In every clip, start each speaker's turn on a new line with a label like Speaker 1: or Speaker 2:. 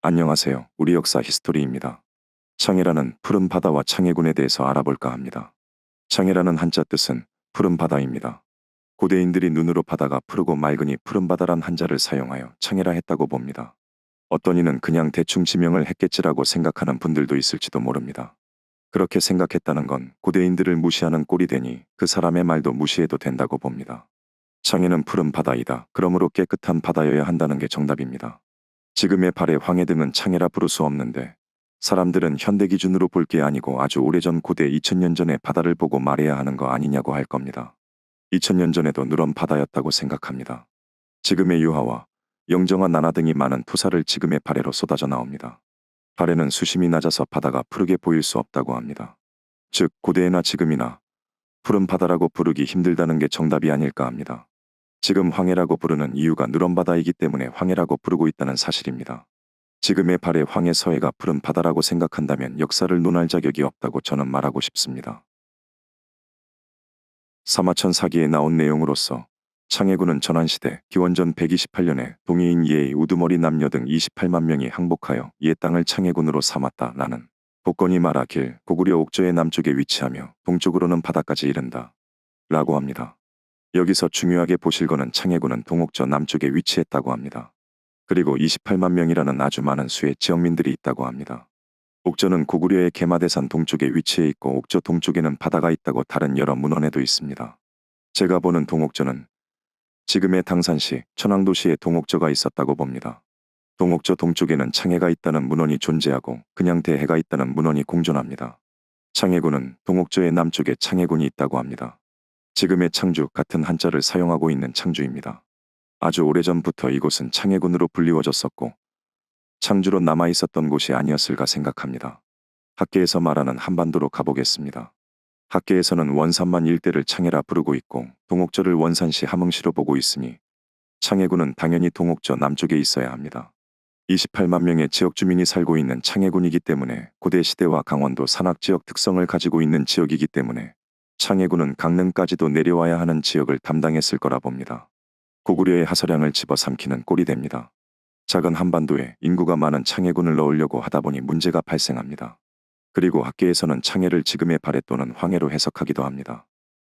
Speaker 1: 안녕하세요. 우리 역사 히스토리입니다. 창해라는 푸른 바다와 창해군에 대해서 알아볼까 합니다. 창해라는 한자 뜻은 푸른 바다입니다. 고대인들이 눈으로 바다가 푸르고 맑으니 푸른 바다란 한자를 사용하여 창해라 했다고 봅니다. 어떤 이는 그냥 대충 지명을 했겠지라고 생각하는 분들도 있을지도 모릅니다. 그렇게 생각했다는 건 고대인들을 무시하는 꼴이 되니 그 사람의 말도 무시해도 된다고 봅니다. 창해는 푸른 바다이다. 그러므로 깨끗한 바다여야 한다는 게 정답입니다. 지금의 발의 황해 등은 창해라 부를 수 없는데 사람들은 현대 기준으로 볼 게 아니고 아주 오래전 고대 2000년 전에 바다를 보고 말해야 하는 거 아니냐고 할 겁니다. 2000년 전에도 누런 바다였다고 생각합니다. 지금의 유하와 영정화 나나 등이 많은 토사를 지금의 발해로 쏟아져 나옵니다. 발해는 수심이 낮아서 바다가 푸르게 보일 수 없다고 합니다. 즉 고대에나 지금이나 푸른 바다라고 부르기 힘들다는 게 정답이 아닐까 합니다. 지금 황해라고 부르는 이유가 누런 바다이기 때문에 황해라고 부르고 있다는 사실입니다. 지금의 발해 황해 서해가 푸른 바다라고 생각한다면 역사를 논할 자격이 없다고 저는 말하고 싶습니다. 사마천 사기에 나온 내용으로서 창해군은 전한시대 기원전 128년에 동해인 예의 우두머리 남녀 등 28만 명이 항복하여 옛 땅을 창해군으로 삼았다라는 복건이 말하길 고구려 옥저의 남쪽에 위치하며 동쪽으로는 바다까지 이른다 라고 합니다. 여기서 중요하게 보실 거는 창해군은 동옥저 남쪽에 위치했다고 합니다. 그리고 28만 명이라는 아주 많은 수의 지역민들이 있다고 합니다. 옥저는 고구려의 개마대산 동쪽에 위치해 있고 옥저 동쪽에는 바다가 있다고 다른 여러 문헌에도 있습니다. 제가 보는 동옥저는 지금의 당산시, 천왕도시에 동옥저가 있었다고 봅니다. 동옥저 동쪽에는 창해가 있다는 문헌이 존재하고 그냥 대해가 있다는 문헌이 공존합니다. 창해군은 동옥저의 남쪽에 창해군이 있다고 합니다. 지금의 창주 같은 한자를 사용하고 있는 창주입니다. 아주 오래전부터 이곳은 창해군으로 불리워졌었고 창주로 남아있었던 곳이 아니었을까 생각합니다. 학계에서 말하는 한반도로 가보겠습니다. 학계에서는 원산만 일대를 창해라 부르고 있고 동옥저를 원산시 함흥시로 보고 있으니 창해군은 당연히 동옥저 남쪽에 있어야 합니다. 28만 명의 지역 주민이 살고 있는 창해군이기 때문에 고대 시대와 강원도 산악지역 특성을 가지고 있는 지역이기 때문에 창해군은 강릉까지도 내려와야 하는 지역을 담당했을 거라 봅니다. 고구려의 하서량을 집어삼키는 꼴이 됩니다. 작은 한반도에 인구가 많은 창해군을 넣으려고 하다 보니 문제가 발생합니다. 그리고 학계에서는 창해를 지금의 발해 또는 황해로 해석하기도 합니다.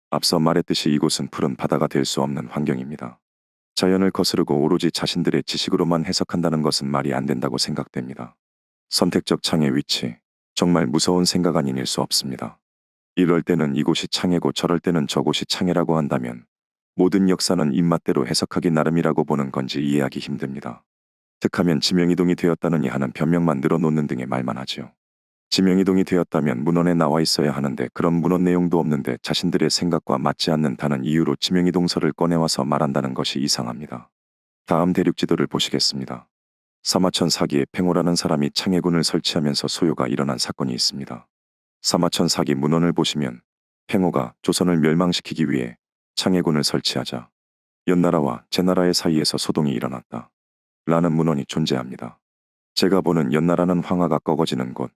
Speaker 1: 앞서 말했듯이 이곳은 푸른 바다가 될 수 없는 환경입니다. 자연을 거스르고 오로지 자신들의 지식으로만 해석한다는 것은 말이 안 된다고 생각됩니다. 선택적 창해 위치, 정말 무서운 생각 아니닐 수 없습니다. 이럴 때는 이곳이 창해고 저럴 때는 저곳이 창해라고 한다면 모든 역사는 입맛대로 해석하기 나름이라고 보는 건지 이해하기 힘듭니다. 특하면 지명이동이 되었다느니 하는 변명만 늘어놓는 등의 말만 하지요. 지명이동이 되었다면 문헌에 나와 있어야 하는데 그런 문헌 내용도 없는데 자신들의 생각과 맞지 않는다는 이유로 지명이동서를 꺼내와서 말한다는 것이 이상합니다. 다음 대륙지도를 보시겠습니다. 사마천 사기에 팽호라는 사람이 창해군을 설치하면서 소요가 일어난 사건이 있습니다. 사마천 사기 문헌을 보시면 팽호가 조선을 멸망시키기 위해 창해군을 설치하자 연나라와 제나라의 사이에서 소동이 일어났다 라는 문헌이 존재합니다. 제가 보는 연나라는 황하가 꺾어지는 곳,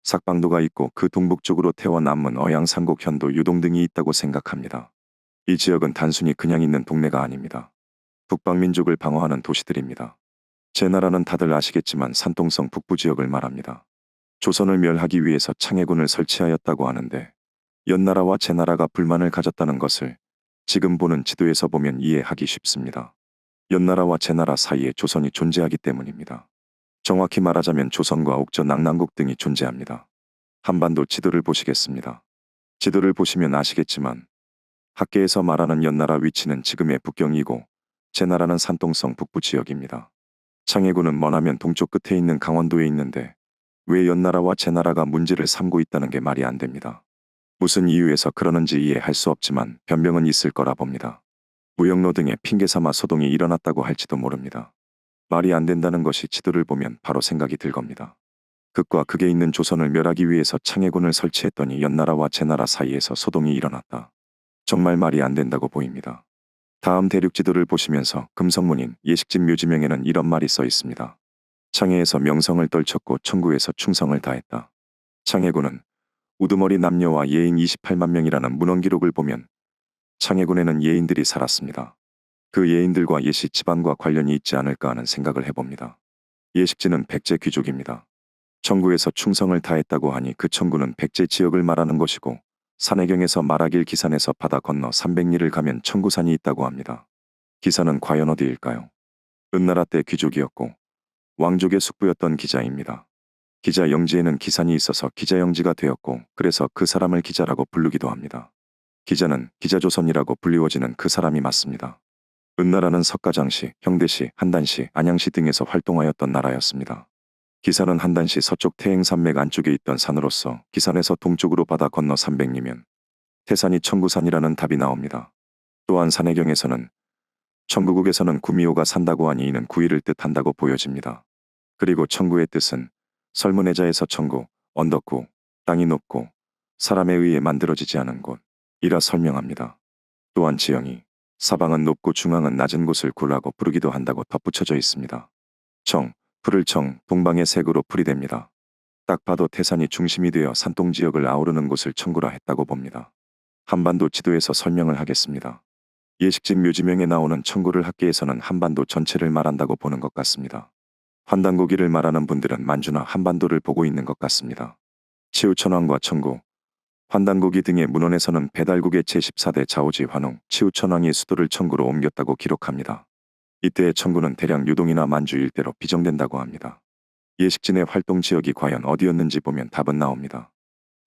Speaker 1: 삭방도가 있고 그 동북쪽으로 태워 남문 어양산곡 현도 유동 등이 있다고 생각합니다. 이 지역은 단순히 그냥 있는 동네가 아닙니다. 북방민족을 방어하는 도시들입니다. 제나라는 다들 아시겠지만 산동성 북부 지역을 말합니다. 조선을 멸하기 위해서 창해군을 설치하였다고 하는데 연나라와 제나라가 불만을 가졌다는 것을 지금 보는 지도에서 보면 이해하기 쉽습니다. 연나라와 제나라 사이에 조선이 존재하기 때문입니다. 정확히 말하자면 조선과 옥저 낙랑국 등이 존재합니다. 한반도 지도를 보시겠습니다. 지도를 보시면 아시겠지만 학계에서 말하는 연나라 위치는 지금의 북경이고 제나라는 산동성 북부 지역입니다. 창해군은 머나면 동쪽 끝에 있는 강원도에 있는데 왜 연나라와 제나라가 문제를 삼고 있다는 게 말이 안 됩니다. 무슨 이유에서 그러는지 이해할 수 없지만 변명은 있을 거라 봅니다. 무역로 등의 핑계 삼아 소동이 일어났다고 할지도 모릅니다. 말이 안 된다는 것이 지도를 보면 바로 생각이 들 겁니다. 극과 극에 있는 조선을 멸하기 위해서 창해군을 설치했더니 연나라와 제나라 사이에서 소동이 일어났다. 정말 말이 안 된다고 보입니다. 다음 대륙 지도를 보시면서 금성문인 예식집 묘지명에는 이런 말이 써 있습니다. 창해에서 명성을 떨쳤고 청구에서 충성을 다했다. 창해군은 우두머리 남녀와 예인 28만 명이라는 문헌 기록을 보면 창해군에는 예인들이 살았습니다. 그 예인들과 예시 집안과 관련이 있지 않을까 하는 생각을 해봅니다. 예식지는 백제 귀족입니다. 청구에서 충성을 다했다고 하니 그 청구는 백제 지역을 말하는 것이고 산해경에서 말하길 기산에서 바다 건너 300리를 가면 청구산이 있다고 합니다. 기산은 과연 어디일까요? 은나라 때 귀족이었고 왕족의 숙부였던 기자입니다. 기자 영지에는 기산이 있어서 기자영지가 되었고 그래서 그 사람을 기자라고 부르기도 합니다. 기자는 기자조선이라고 불리워지는 그 사람이 맞습니다. 은나라는 석가장시, 형대시, 한단시, 안양시 등에서 활동하였던 나라였습니다. 기산은 한단시 서쪽 태행산맥 안쪽에 있던 산으로서 기산에서 동쪽으로 바다 건너 300리면 태산이 청구산이라는 답이 나옵니다. 또한 산해경에서는 청구국에서는 구미호가 산다고 하니 이는 구이를 뜻한다고 보여집니다. 그리고 청구의 뜻은 설문해자에서 청구, 언덕구, 땅이 높고 사람에 의해 만들어지지 않은 곳이라 설명합니다. 또한 지형이 사방은 높고 중앙은 낮은 곳을 구라고 부르기도 한다고 덧붙여져 있습니다. 청, 풀을 청, 동방의 색으로 풀이 됩니다. 딱 봐도 태산이 중심이 되어 산동지역을 아우르는 곳을 청구라 했다고 봅니다. 한반도 지도에서 설명을 하겠습니다. 예식집 묘지명에 나오는 청구를 학계에서는 한반도 전체를 말한다고 보는 것 같습니다. 환단고기를 말하는 분들은 만주나 한반도를 보고 있는 것 같습니다. 치우천왕과 청구, 환단고기 등의 문헌에서는 배달국의 제14대 자오지 환웅, 치우천왕이 수도를 청구로 옮겼다고 기록합니다. 이때의 청구는 대략 유동이나 만주 일대로 비정된다고 합니다. 예식진의 활동 지역이 과연 어디였는지 보면 답은 나옵니다.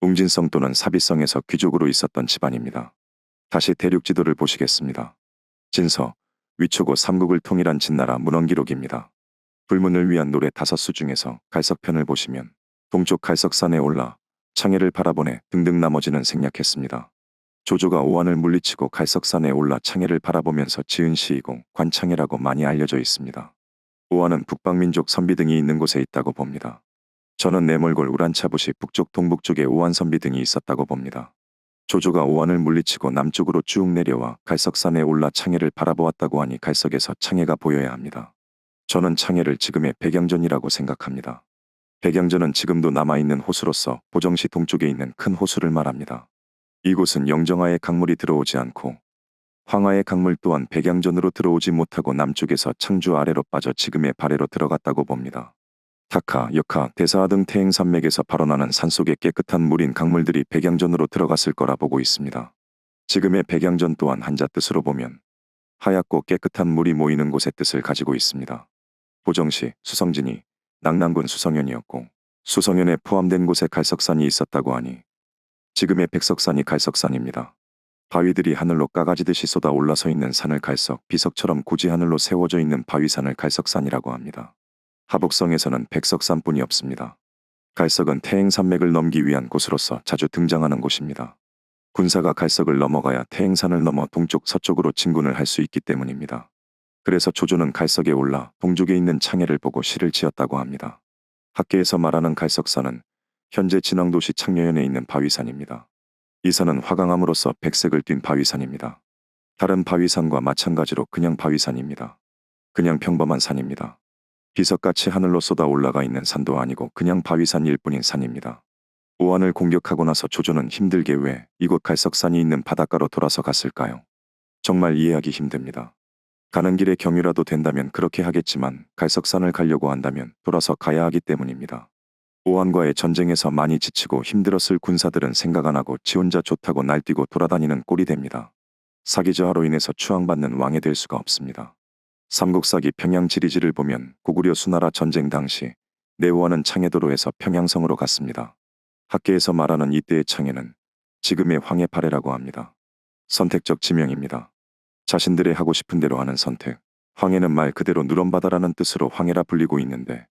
Speaker 1: 웅진성 또는 사비성에서 귀족으로 있었던 집안입니다. 다시 대륙 지도를 보시겠습니다. 진서, 위초고 삼국을 통일한 진나라 문헌기록입니다. 불문을 위한 노래 5수 중에서 갈석편을 보시면 동쪽 갈석산에 올라 창해를 바라보네 등등 나머지는 생략했습니다. 조조가 오한을 물리치고 갈석산에 올라 창해를 바라보면서 지은 시이고 관창해라고 많이 알려져 있습니다. 오한은 북방민족 선비 등이 있는 곳에 있다고 봅니다. 저는 내몰골 우란차부시 북쪽 동북쪽에 오한 선비 등이 있었다고 봅니다. 조조가 오한을 물리치고 남쪽으로 쭉 내려와 갈석산에 올라 창해를 바라보았다고 하니 갈석에서 창해가 보여야 합니다. 저는 창해를 지금의 백양전이라고 생각합니다. 백양전은 지금도 남아있는 호수로서 보정시 동쪽에 있는 큰 호수를 말합니다. 이곳은 영정하의 강물이 들어오지 않고 황하의 강물 또한 백양전으로 들어오지 못하고 남쪽에서 창주 아래로 빠져 지금의 발해로 들어갔다고 봅니다. 타카, 역하, 대사하 등 태행산맥에서 발원하는 산속의 깨끗한 물인 강물들이 백양전으로 들어갔을 거라 보고 있습니다. 지금의 백양전 또한 한자 뜻으로 보면 하얗고 깨끗한 물이 모이는 곳의 뜻을 가지고 있습니다. 보정시 수성진이 낙랑군 수성현이었고 수성현에 포함된 곳에 갈석산이 있었다고 하니 지금의 백석산이 갈석산입니다. 바위들이 하늘로 까가지듯이 쏟아 올라서 있는 산을 갈석, 비석처럼 굳이 하늘로 세워져 있는 바위산을 갈석산이라고 합니다. 하복성에서는 백석산뿐이 없습니다. 갈석은 태행산맥을 넘기 위한 곳으로서 자주 등장하는 곳입니다. 군사가 갈석을 넘어가야 태행산을 넘어 동쪽 서쪽으로 진군을 할 수 있기 때문입니다. 그래서 조조는 갈석에 올라 동쪽에 있는 창해를 보고 시를 지었다고 합니다. 학계에서 말하는 갈석산은 현재 진앙도시 창녀현에 있는 바위산입니다. 이 산은 화강암으로서 백색을 띤 바위산입니다. 다른 바위산과 마찬가지로 그냥 바위산입니다. 그냥 평범한 산입니다. 비석같이 하늘로 쏟아 올라가 있는 산도 아니고 그냥 바위산일 뿐인 산입니다. 오한을 공격하고 나서 조조는 힘들게 왜 이곳 갈석산이 있는 바닷가로 돌아서 갔을까요? 정말 이해하기 힘듭니다. 가는 길에 경유라도 된다면 그렇게 하겠지만 갈석산을 가려고 한다면 돌아서 가야 하기 때문입니다. 오한과의 전쟁에서 많이 지치고 힘들었을 군사들은 생각 안 하고 지 혼자 좋다고 날뛰고 돌아다니는 꼴이 됩니다. 사기저하로 인해서 추앙받는 왕이 될 수가 없습니다. 삼국사기 평양지리지를 보면 고구려 수나라 전쟁 당시 내오한은 창해도로에서 평양성으로 갔습니다. 학계에서 말하는 이때의 창해는 지금의 황해파래라고 합니다. 선택적 지명입니다. 자신들의 하고 싶은 대로 하는 선택. 황해는 말 그대로 누런바다라는 뜻으로 황해라 불리고 있는데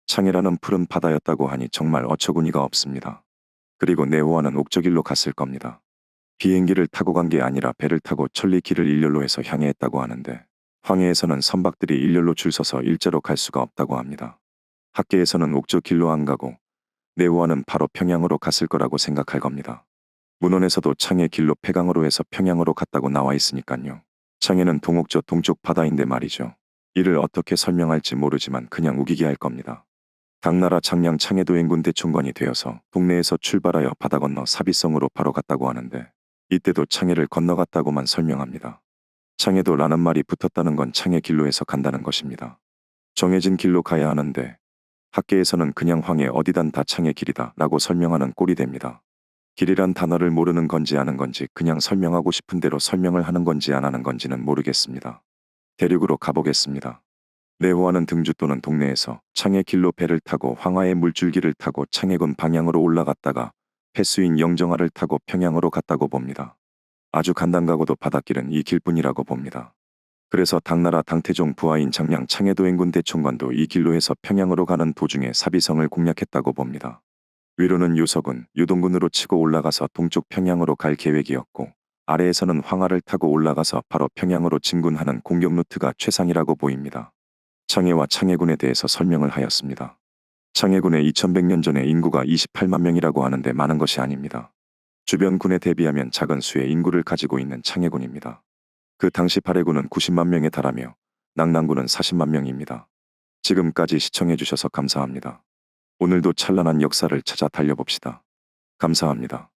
Speaker 1: 창해라는 푸른 바다였다고 하니 정말 어처구니가 없습니다. 그리고 내오한은 옥저길로 갔을 겁니다. 비행기를 타고 간 게 아니라 배를 타고 천리길을 일렬로 해서 향해했다고 하는데 황해에서는 선박들이 일렬로 줄 서서 일자로 갈 수가 없다고 합니다. 학계에서는 옥저길로 안 가고 내오한은 바로 평양으로 갔을 거라고 생각할 겁니다. 문헌에서도 창해 길로 폐강으로 해서 평양으로 갔다고 나와 있으니까요. 창해는 동옥저 동쪽 바다인데 말이죠. 이를 어떻게 설명할지 모르지만 그냥 우기게 할 겁니다. 당나라 장량 창해도 행군 대총관이 되어서 동네에서 출발하여 바다 건너 사비성으로 바로 갔다고 하는데 이때도 창해를 건너갔다고만 설명합니다. 창해도라는 말이 붙었다는 건 창해 길로 해서 간다는 것입니다. 정해진 길로 가야 하는데 학계에서는 그냥 황해 어디단 다 창의 길이다 라고 설명하는 꼴이 됩니다. 길이란 단어를 모르는 건지 아는 건지 그냥 설명하고 싶은 대로 설명을 하는 건지 안 하는 건지는 모르겠습니다. 대륙으로 가보겠습니다. 내호하는 등주 또는 동네에서 창의 길로 배를 타고 황하의 물줄기를 타고 창해군 방향으로 올라갔다가 폐수인 영정하를 타고 평양으로 갔다고 봅니다. 아주 간단가고도 바닷길은 이 길뿐이라고 봅니다. 그래서 당나라 당태종 부하인 장량 창해도행군 대총관도 이 길로 해서 평양으로 가는 도중에 사비성을 공략했다고 봅니다. 위로는 유석은 유동군으로 치고 올라가서 동쪽 평양으로 갈 계획이었고 아래에서는 황하를 타고 올라가서 바로 평양으로 진군하는 공격 루트가 최상이라고 보입니다. 창해와 창해군에 대해서 설명을 하였습니다. 창해군의 2100년 전에 인구가 28만 명이라고 하는데 많은 것이 아닙니다. 주변 군에 대비하면 작은 수의 인구를 가지고 있는 창해군입니다. 그 당시 발해군은 90만 명에 달하며 낙랑군은 40만 명입니다. 지금까지 시청해주셔서 감사합니다. 오늘도 찬란한 역사를 찾아 달려봅시다. 감사합니다.